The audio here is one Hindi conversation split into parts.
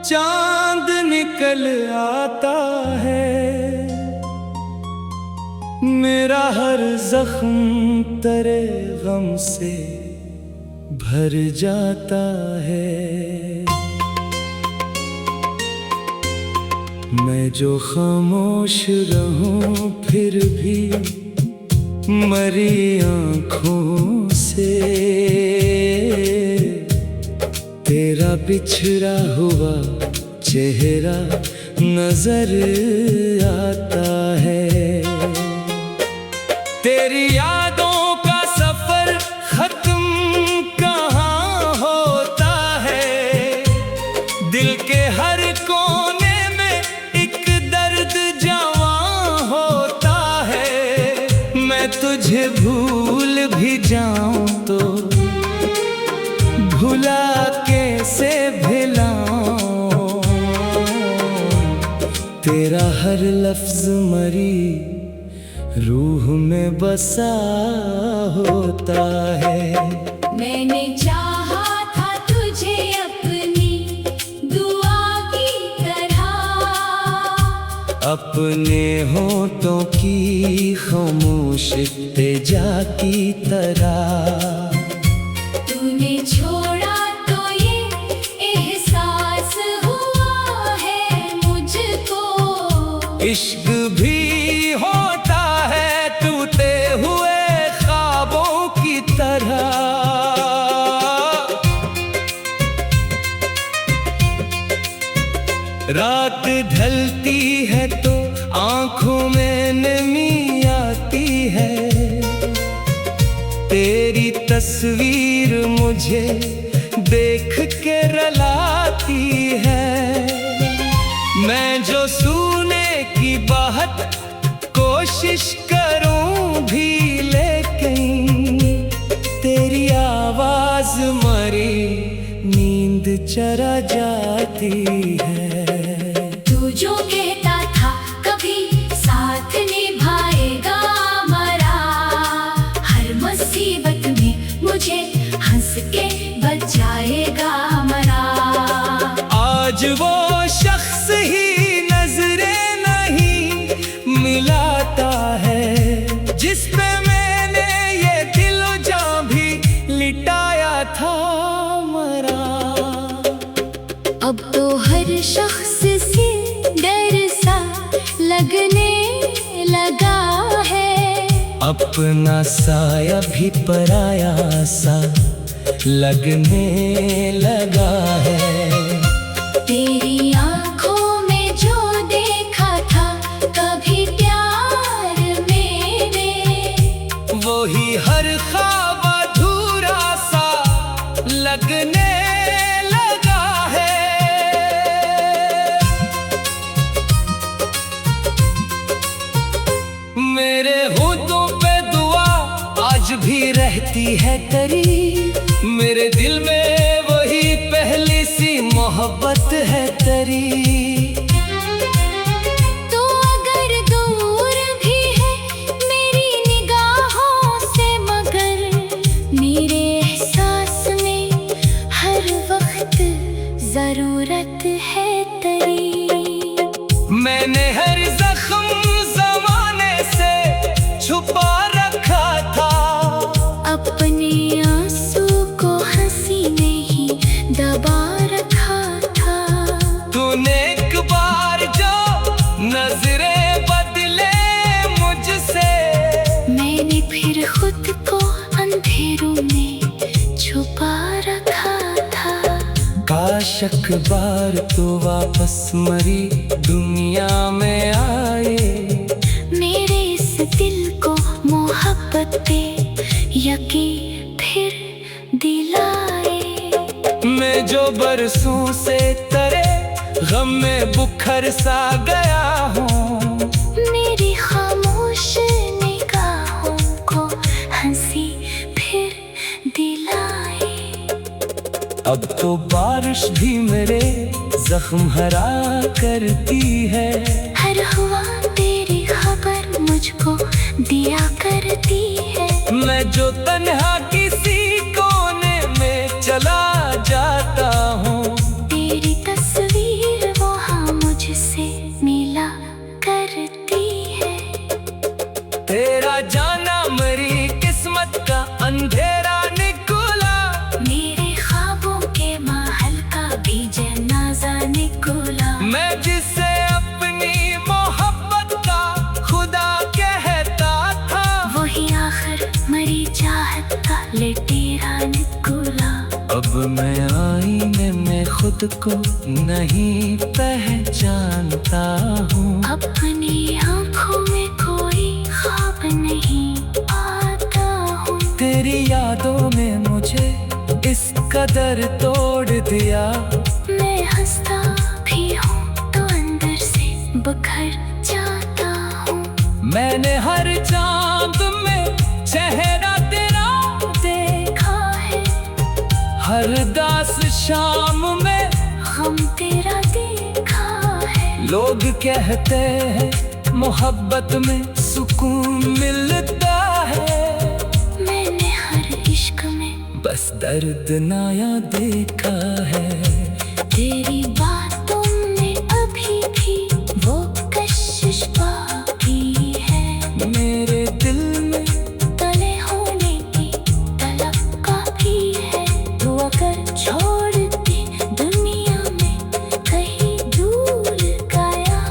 चांद निकल आता है, मेरा हर जख्म तेरे गम से भर जाता है। मैं जो खामोश रहूं फिर भी मरी आँखों से तेरा बिछड़ा हुआ चेहरा नजर आता है। तेरी यादों का सफर खत्म कहाँ होता है, दिल के हर कोने में एक दर्द जवां होता है। मैं तुझे भूल भी जाऊं तो भुला कैसे भुलाऊं, तेरा हर लफ्ज मरी रूह में बसा होता है। मैंने चाहा था तुझे अपनी दुआ की तरह, अपने होठों की खामोश तेजा की तरह। तूने छोड़ा तो ये एहसास हुआ है मुझको, इश्क भी होता है टूटे हुए ख्वाबों की तरह। रात ढलती है तो आंखों में नमी आती है, तेरी तस्वीर मुझे देख के रुलाती है। मैं जो सुने की बात कोशिश करूं भी, लेकिन तेरी आवाज मरी नींद चरा जाती है। तू जो कहता था कभी साथ निभाएगा मरा, हर मुसीबत में मुझे हंस के बचाएगा मरा। आज वो शख्स ही नजरें नहीं मिलाता है, जिस पे मैंने ये दिल जान भी लिटाया था मरा। अब तो हर शख्स से डर सा लगने लगा है, अपना साया भी पराया सा लगने लगा है। तेरी आँखों में जो देखा था कभी प्यार मैंने, वही हर ख्वाब अधूरा सा लगने लगा है। मेरे होठों पे दुआ आज भी रहती है तेरी, मेरे दिल में वही पहली सी मोहब्बत है तेरी। तो अगर दूर भी है मेरी निगाहों से, मगर मेरे एहसास में हर वक्त जरूरत है तेरी। मैंने हर जख्म जमाने से छुपा रखा था, अपने आंसू को हंसी ने ही दबा रखा था। तूने एक बार जो नजरें बदले मुझसे, मैंने फिर खुद को अंधेरों में छुपा रखा था। काश एक बार तो वापस मरी दुनिया में आए, मेरे इस दिल को मोहब्बत पे यकीन फिर दिलाए। मैं जो बरसों से तेरे गम में बुखर सा गया हूँ, मेरी खामोश निगाहों को हंसी फिर दिलाए। अब तो बारिश भी मेरे जख्म हरा करती है, हर हुआ तेरी खबर मुझको दिया करती है। मैं जो तन्हा किसी कोने में चला जाता हूँ, तेरी तस्वीर तेरा निकुला। अब मैं आईने में खुद को नहीं पहचानता हूँ। अपनी आँखों में कोई ख्वाब नहीं आता हूँ। तेरी यादों ने मुझे इस कदर तोड़ दिया। मैं हंसता भी हूँ तो अंदर से बिखर जाता हूँ। मैंने हर चांद में चेहरा तेरा देखा है, हर दास शाम में हम तेरा देखा है। लोग कहते हैं मोहब्बत में सुकून मिलता है। मैंने हर इश्क में बस दर्द नाया देखा है। तेरी बातों में अभी भी वो कशिश बाकी है। मेरे दिल में तले होने की तलब काफी है। तू अगर छोड़ दे दुनिया में कहीं दूर गया,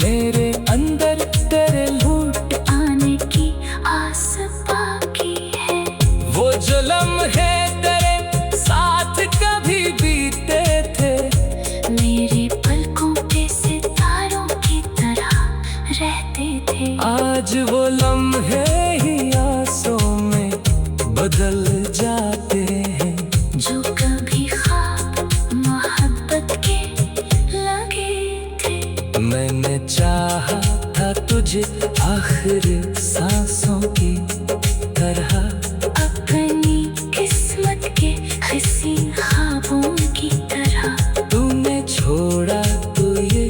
मेरे अंदर तेरे लूट आने की आस बाकी है। वो जो लम्हे तेरे साथ कभी बीते थे, मेरे पलकों पे सितारों की तरह रहते थे। आज वो लम्हे ही आंसुओं में बदल जाते हैं। जो कभी ख्वाब मोहब्बत के लगे थे। मैंने चाहा था तुझे आखिरी सांसों की तरह। अपनी किस्मत के हंसी ख्वाबों की तरह। तूने छोड़ा तो ये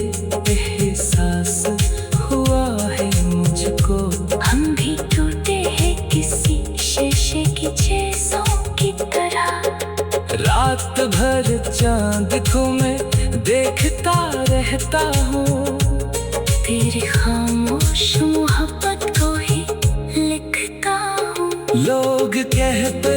एहसास हुआ है मुझको। हम भी टूटे हैं किसी शीशे की चीज़ों की तरह। रात भर चांद को मैं देखता रहता हूँ। तेरी खामोश मोहब्बत को ही लिखता हूँ। लोग कहते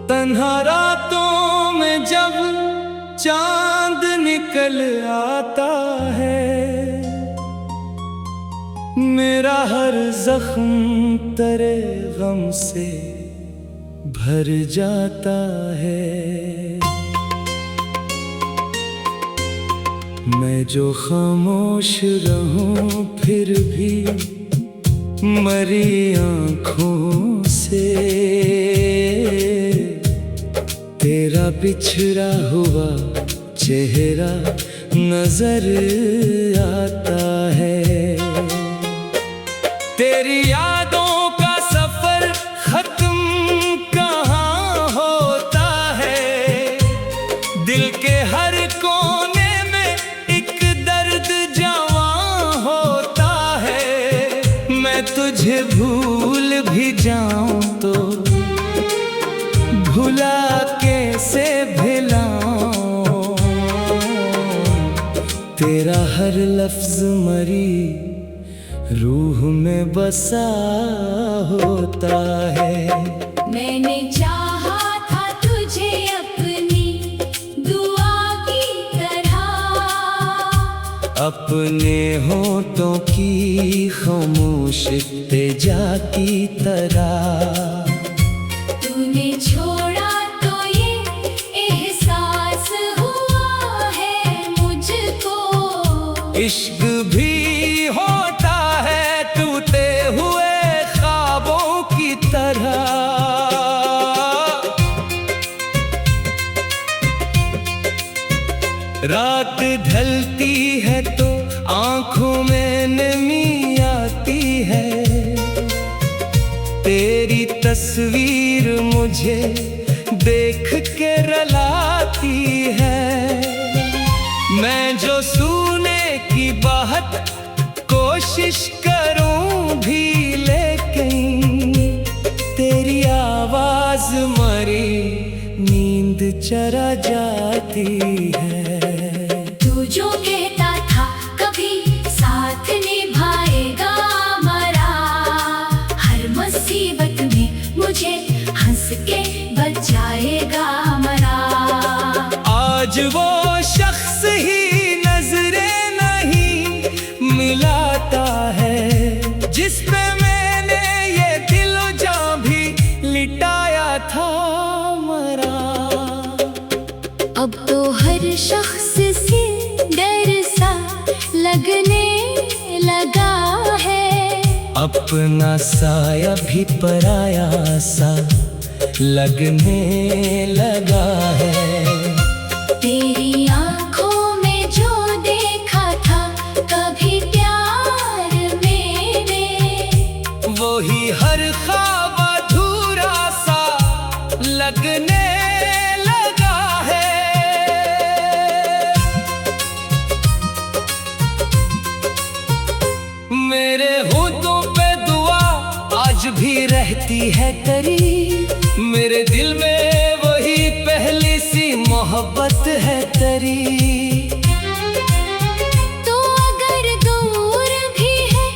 तन्हा रातों में जब चांद निकल आता है, मेरा हर जख्म तेरे गम से भर जाता है। मैं जो खामोश रहूं फिर भी मरी आँखों से तेरा बिछड़ा हुआ चेहरा नजर आता है। तेरी यादों का सफर खत्म कहाँ होता है। दिल के हर कोने में एक दर्द जवां होता है। मैं तुझे भूल भी जाऊं तो भुला कैसे भिलाऊं। तेरा हर लफ्ज मरी रूह में बसा होता है। मैंने चाहा था तुझे अपनी दुआ की तरह। अपने होठों की खामोश तेजा की तरह। तूने छोड़ा तो ये एहसास हुआ है मुझको। इश्क भी होता है टूटे हुए ख्वाबों की तरह। रात ढलती है तो आंखों में नमी आती है। तेरी तस्वीर मुझे देख के रुलाती है। मैं जो सुने की बात कोशिश करूं भी लेकिन तेरी आवाज मरी नींद चरा जाती है। तू जो कहता था कभी साथ निभाएगा मरा, हर मुसीबत में मुझे किसके बचाएगा मना। आज वो शख्स ही नजरें नहीं मिलाता है जिस पे मैंने ये दिल जान भी लिटाया था मरा। अब तो हर शख्स से डर सा लगने लगा है। अपना साया भी पराया सा लगने लगा है। तेरी आंखों में जो देखा था कभी प्यार मेरे, वही हर ख्वाब अधूरा सा लगने लगा है। मेरे होठों पे दुआ आज भी रहती है तेरी। मेरे दिल में वही पहली सी मोहब्बत है तेरी। तो अगर दूर भी है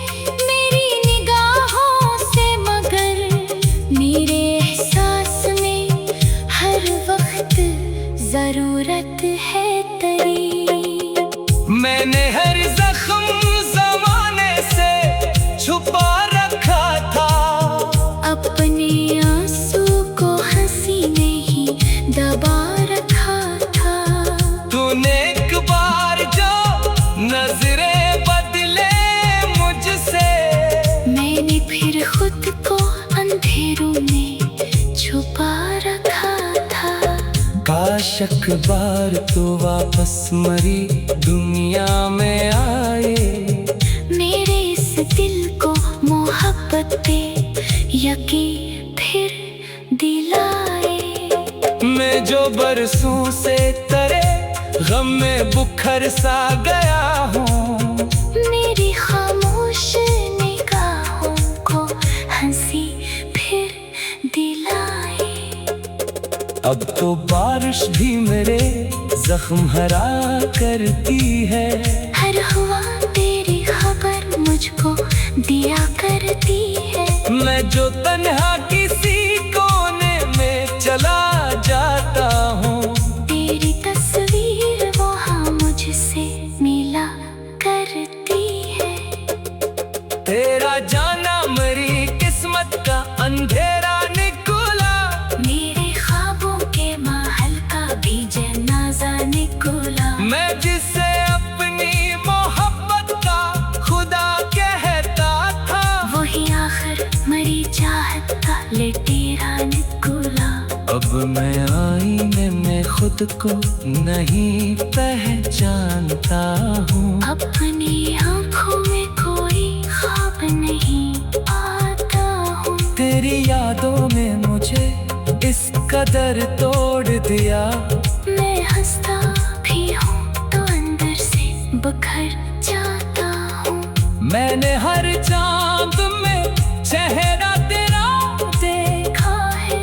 मेरी निगाहों से मगर मेरे एहसास में हर वक्त जरूरत है तेरी। मैंने हर जख्म जमाने से छुपा रखा था। अपने आंसू को हंसी ने ही दबा रखा था। तूने एक बार जो नजरें बदले मुझसे, मैंने फिर खुद को अंधेरों में छुपा रखा था। काश एक बार तो वापस मरी दुनिया में आए। मेरे इस दिल को मोहब्बत पे यकीन फिर दिलाए। मैं जो बरसों से तेरे गम में बुखर सा गया हूँ। मेरी खामोश निगाहों को हंसी फिर दिलाए। अब तो बारिश भी मेरे जख्म हरा करती है। हर हुआ तेरी खबर मुझको दिया करती है। मैं जो तन्हा किसी कोने में चला जाता हूँ, तेरी तस्वीर वहाँ मुझसे मिला करती है। तेरा जाना मेरी किस्मत का अंधेरा निकुला। मेरे ख्वाबों के महल का भी जनाजा निकुला। मैं जिसे अपनी मोहब्बत का खुदा कहता था, वही आखिर मरी चाहत का लटेरा निकुला। अब मैं आईने में खुद को नहीं पहचानता हूँ। अपनी आंखों में कोई ख्वाब नहीं आता हूँ। तेरी यादों में मुझे इस कदर तोड़ दिया। मैं हंसता भी हूँ तो अंदर से बिखर जाता हूँ। मैंने हर चांद में चेहरा तेरा देखा है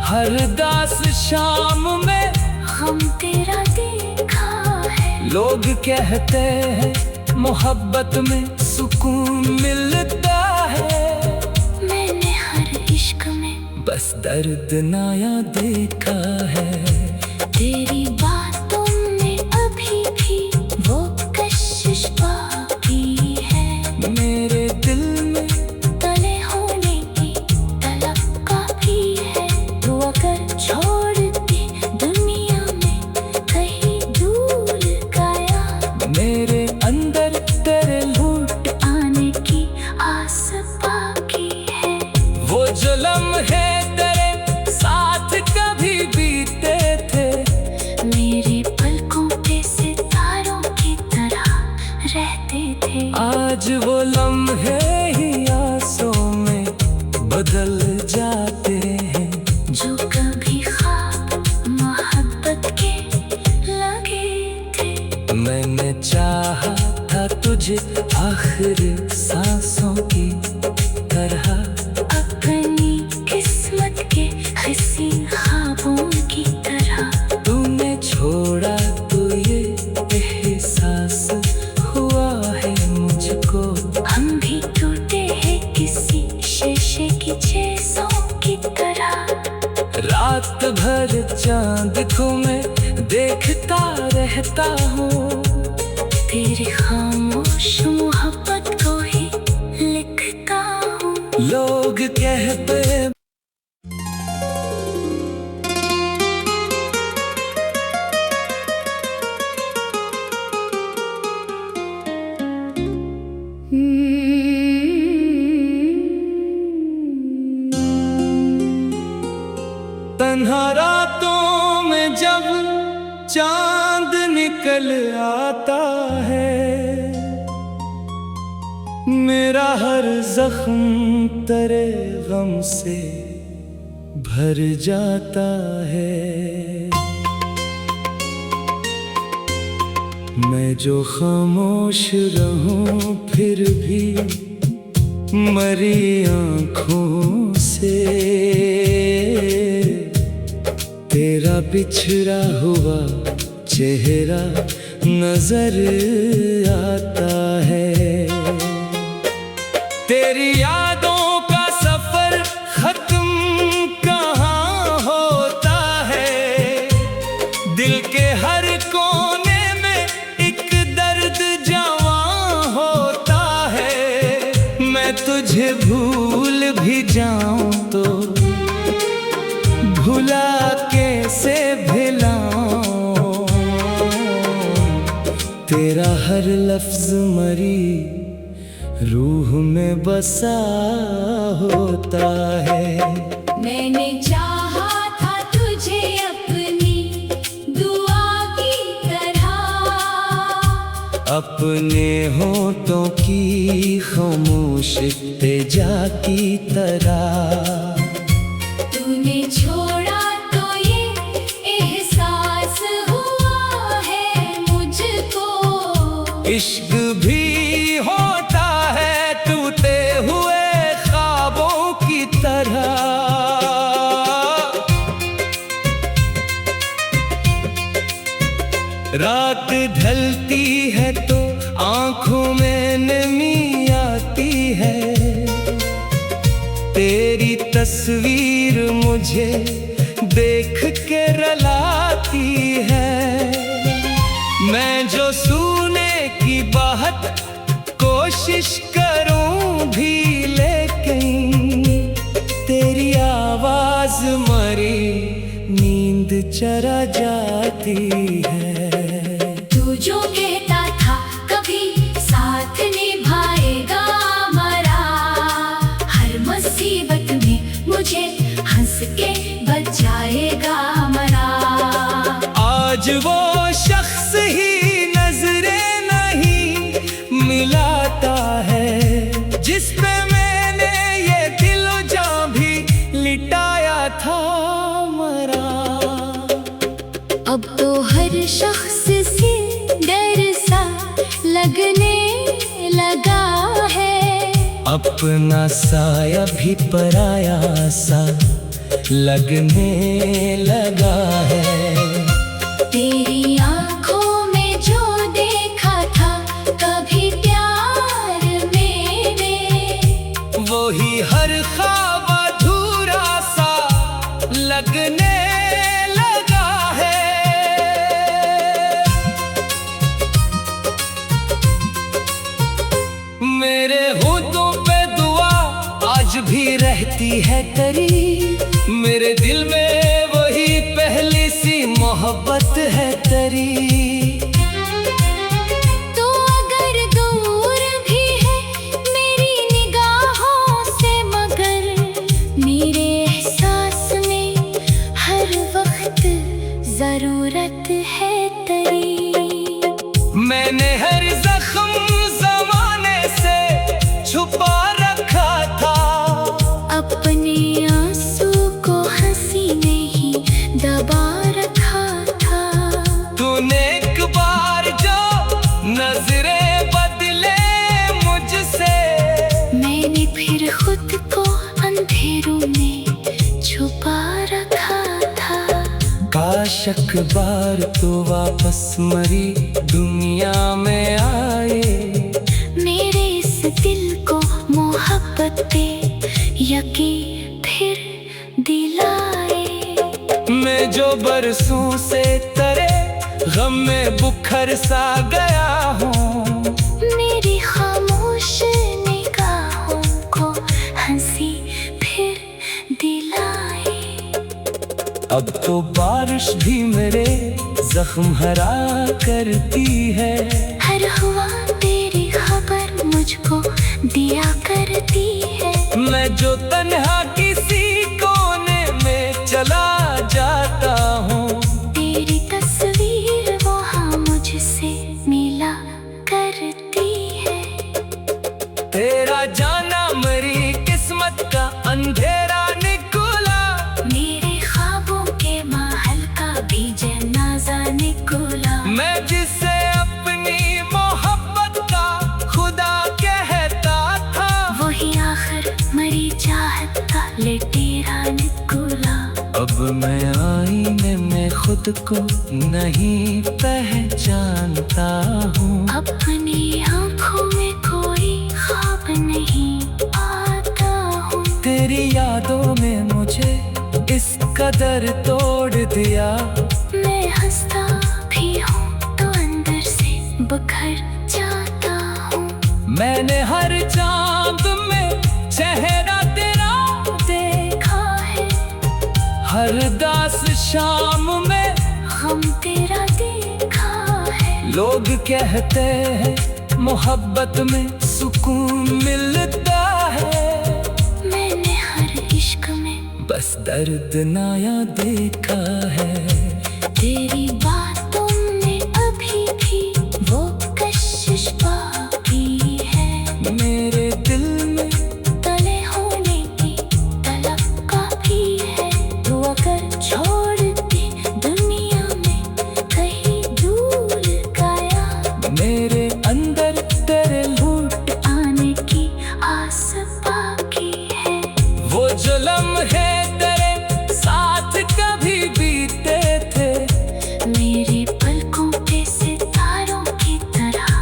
हर दास शाम में हम तेरा देखा है। लोग कहते हैं मोहब्बत में सुकून मिलता है। मैंने हर इश्क में बस दर्द नाया देखा है। तेरी बातों में अभी भी वो कशिश बाकी है। मेरे दिल में तले होने की तलब काफी है। तू अगर छोड़ दे दुनिया में कहीं दूर गया, मेरे अंदर तेरे लूट आने की आस बाकी है। वो जो लम्हे तेरे साथ कभी बीते थे, मेरे पलकों पे सितारों की तरह रहते थे। आज वो लम्हे ही आंसुओं में बदल जाते हैं। जो कभी ख्वाब मोहब्बत के लगे थे। मैंने चाहा था तुझे आखिर सांसों की तरह। अपनी किस्मत के हसीन ख्वाबों की तरह। तूने छोड़ा तो ये एहसास हुआ है मुझको। हम भी टूटे हैं किसी शीशे की चीजों की तरह। रात भर चांद को मैं देखता रहता हूँ, तेरी खामोश मोहब्बत को ही लिखता हूँ। लोग कहते तन्हा रातों में जब चांद निकल आता है, मेरा हर जख्म तेरे गम से भर जाता है। मैं जो खामोश रहूं फिर भी मरी आँखों से तेरा बिछड़ा हुआ चेहरा नजर आता है। तेरी यादों का सफर खत्म कहाँ होता है, दिल के हर कोने में एक दर्द जवां होता है। मैं तुझे भूल भी जाऊं तो भुला कैसे भिलाऊं, तेरा हर लफ्ज मरी रूह में बसा होता है। मैंने चाहा था तुझे अपनी दुआ की तरह, अपने होठों की खामोश तेजा की तरह। तूने छोड़ा तो ये एहसास हुआ है मुझको, इश्क भी होता है टूटे हुए ख्वाबों की तरह। रात ढलती है तो आंखों में नमी आती है, तेरी तस्वीर मुझे देख के रुलाती है। मैं जो सुने की बात कोशिश करूं भी, लेकिन तेरी आवाज मरी नींद चरा जाती है। तू जो कहता था कभी साथ निभाएगा मरा, हर मुसीबत में मुझे हंस के बचाएगा मरा। आज वो शख्स ही नजरें नहीं मिलाता है, जिस पे मैंने ये दिलो जान भी लिटाया था मरा। अब तो हर शख्स से डर सा लगने लगा है, अपना साया भी पराया सा लगने लगा है। तेरी आंखों में जो देखा था कभी प्यार मैंने, वही हर ख्वाब अधूरा सा लगने लगा है। मेरे होठों पे दुआ आज भी रहती है तेरी, मेरे दिल में वही पहली सी मोहब्बत है तेरी। तो अगर दूर भी है मेरी निगाहों से, मगर मेरे एहसास में हर वक्त जरूरत है तेरी। मैंने हर जख्म जमाने से छुपा रखा था, अपने आंसू को हंसी में ही दबा रखा था। तूने एक बार जो नजरें बदले मुझसे, मैंने फिर खुद को अंधेरों में छुपा रखा था। काश अखबार तो वापस मरी दुनिया में आए, मेरे इस दिल को मोहब्बत पे यकीन फिर दिलाए। मैं जो बरसों से तरे गम में बुखर सा गया हूँ। मेरी खामोश निगाहों को हंसी फिर दिलाए। अब तो बारिश भी मेरे जख्म हरा करती है। हर हुआ तेरी खबर मुझको दिया करती है। मैं जो तन्हा किसी कोने में चला जाता हूँ, तेरी तस्वीर वहाँ मुझसे मिला करती है। तेरा जाना मेरी किस्मत का अंधेरा निकुला। मेरे ख्वाबों के महल का भी जनाजा निकुला। मैं जिसे अपनी मोहब्बत का खुदा कहता था, वही आखिर मरी चाहत का लटेरा निकुला। अब मैं आईने में खुद को नहीं पहचानता हूँ। अपनी आँखों में कोई ख्वाब नहीं आता हूँ। तेरी यादों में मुझे इस कदर तोड़ दिया। मैं हंसता भी हूँ तो अंदर से बिखर जाता हूँ। मैंने हर चांद में चेहरा तेरा देखा है, हर दास शाम में गम तेरा देखा है। लोग कहते हैं मोहब्बत में सुकून मिलता है। मैंने हर इश्क में बस दर्द नाया देखा है। तेरी बातों में अभी भी वो कशिश बाकी है। मेरे दिल में तले होने की तलब काफी है। तू अगर छोड़ दे दुनिया में कहीं दूर गया, मेरे अंदर तेरे लूट आने की आस बाकी है। वो जो लम्हे तेरे साथ कभी बीते थे, मेरे पलकों पे सितारों की तरह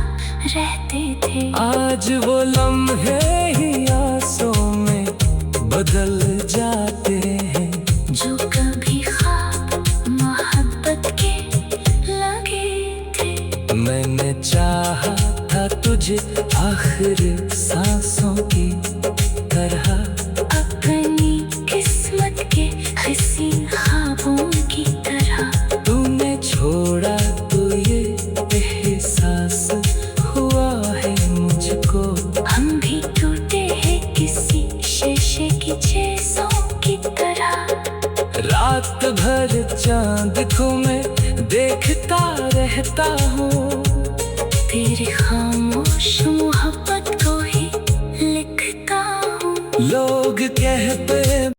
रहते थे। आज वो लम्हे ही आंसुओं में बदल जाते हैं। जो कभी ख्वाब मोहब्बत के लगे थे। मैंने चाहा था तुझे आखिर सांसों की तरह। अपनी किस्मत के हसीन ख्वाबों की तरह। तूने छोड़ा तो ये एहसास हुआ है मुझको। हम भी टूटे हैं किसी शीशे की चीज़ों की तरह। रात भर चांद को मैं देखता रहता हूँ। तेरी खामोश मोहब्बत को ही लिखता हूँ। लोग कहते